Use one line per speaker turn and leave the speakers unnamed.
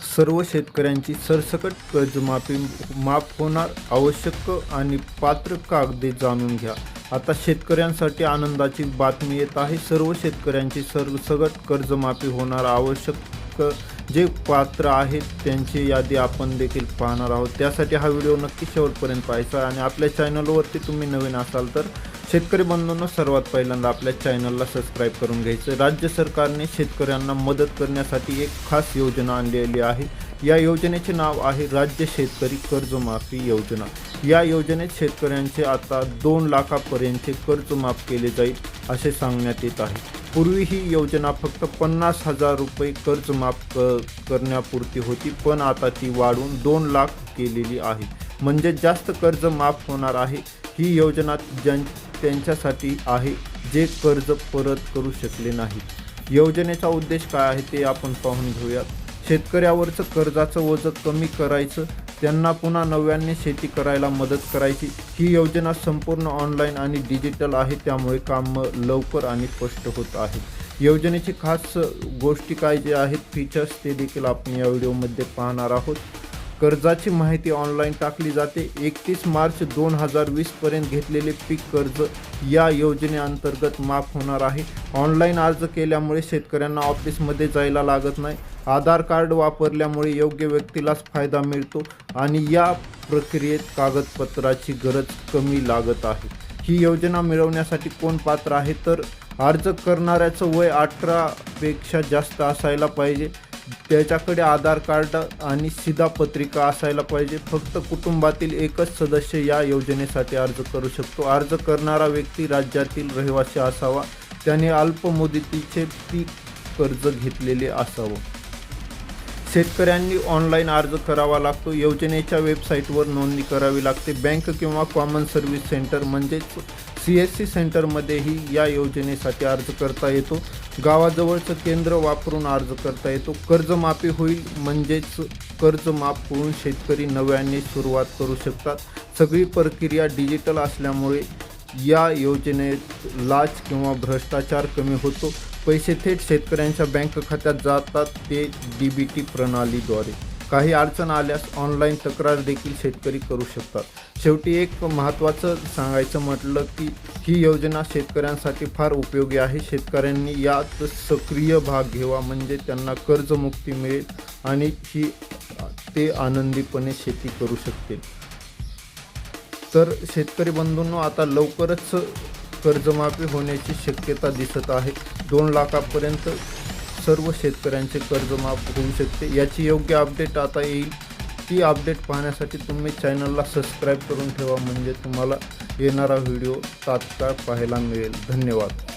सर्व शेतकऱ्यांची सरसकट कर्जमाफी माफ होणार, आवश्यक आणि पात्र कागदे जाणून घ्या। आता शेतकऱ्यांसाठी आनंदाची बातमी येत आहे। सर्व शेतकऱ्यांची सरसकट कर्जमाफी होणार, आवश्यक जे पात्र आहेत त्यांची यादी आपण देखील पाहणार आहोत। त्यासाठी हा व्हिडिओ नक्की शेवटपर्यंत पाहायचा आणि आपल्या चॅनलवरती तुम्ही नवीन असाल तर शेतकरी बंधूंनो सर्वात पहिल्यांदा आपल्या चॅनलला सबस्क्राईब करून घ्यायचं। राज्य सरकारने शेतकऱ्यांना मदत करण्यासाठी एक खास योजना आणलेली आहे। या योजनेचे नाव आहे राज्य शेतकरी कर्जमाफी योजना। या योजनेत शेतकऱ्यांचे आता 2 लाखापर्यंतचे कर्ज माफ केले जाईल असे सांगण्यात येत आहे। पूर्वी ही योजना फक्त 50,000 रुपये कर्ज माफ करण्यापुरती होती, पण आता ती वाढवून 2 लाख केलेली आहे। म्हणजे जास्त कर्ज माफ होणार आहे। ही योजना त्यांच्यासाठी आहे जे कर्ज परत करू शकले नाही। योजनेचा उद्देश काय आहे ते आपण पाहून घेऊया। शेतकऱ्यावरचं कर्जाचं ओझं कमी करायचं, त्यांना पुन्हा नव्याने शेती करायला मदत करायची। ही योजना संपूर्ण ऑनलाईन आणि डिजिटल आहे, त्यामुळे काम लवकर आणि स्पष्ट होत आहे। योजनेची खास गोष्टी काय जे आहेत, फीचर्स ते देखील आपण या व्हिडिओमध्ये पाहणार आहोत। कर्जाची माहिती ऑनलाईन टाकली जाते। 31 मार्च 2020 पर्यंत घेतलेले पीक कर्ज या योजनेअंतर्गत माफ होणार आहे। ऑनलाईन अर्ज केल्यामुळे शेतकऱ्यांना ऑफिसमध्ये जायला लागत नाही। आधार कार्ड वापरल्यामुळे योग्य व्यक्तीलाच फायदा मिळतो आणि या प्रक्रियेत कागदपत्राची गरज कमी लागत आहे। ही योजना मिळवण्यासाठी कोण पात्र आहे तर अर्ज करणाऱ्याचं वय 18 पेक्षा जास्त असायला पाहिजे, त्याच्याकडे आधार कार्ड आणि शिधापत्रिका असायला पाहिजे। फक्त कुटुंबातील एकच सदस्य या योजनेसाठी अर्ज करू शकतो। अर्ज करणारा व्यक्ती राज्यातील रहिवासी असावा, त्याने अल्प मुदतीचे पीक कर्ज घेतलेले असावं। शेतकऱ्यांनी ऑनलाईन अर्ज करावा लागतो। योजनेच्या वेबसाईटवर नोंदणी करावी लागते। बँक किंवा कॉमन सर्व्हिस सेंटर म्हणजेच CSC सेंटरमध्येही या योजनेसाठी अर्ज करता येतो। गावाजवळचं केंद्र वापरून अर्ज करता येतो। कर्जमाफी होईल म्हणजेच कर्ज माफ होऊन शेतकरी नव्याने सुरुवात करू शकतात। सगळी प्रक्रिया डिजिटल असल्यामुळे या योजनेत लाच किंवा भ्रष्टाचार कमी होतो। पैसे थेट शेतकऱ्यांच्या बँक खात्यात जातात, ते DBT प्रणालीद्वारे। काही अडचण आल्यास ऑनलाईन तक्रार देखील शेतकरी करू शकतात। शेवटी एक महत्त्वाचं सांगायचं म्हटलं की ही योजना शेतकऱ्यांसाठी फार उपयोगी आहे। शेतकऱ्यांनी यात सक्रिय भाग घ्यावा, म्हणजे त्यांना कर्जमुक्ती मिळेल आणि ते आनंदीपणे शेती करू शकतील। तर शेतकरी बंधूंनो आता लवकरच कर्जमाफी होण्याची शक्यता दिसत आहे। 2 लाखापर्यंत सर्व शेतकऱ्यांचे कर्ज माफ होऊ शकते। याची योग्य अपडेट आता येईल। ती अपडेट पाहण्यासाठी तुम्ही चॅनलला सबस्क्राईब करून ठेवा, म्हणजे तुम्हाला येणारा व्हिडिओ तात्काळ पाहायला मिळेल। धन्यवाद।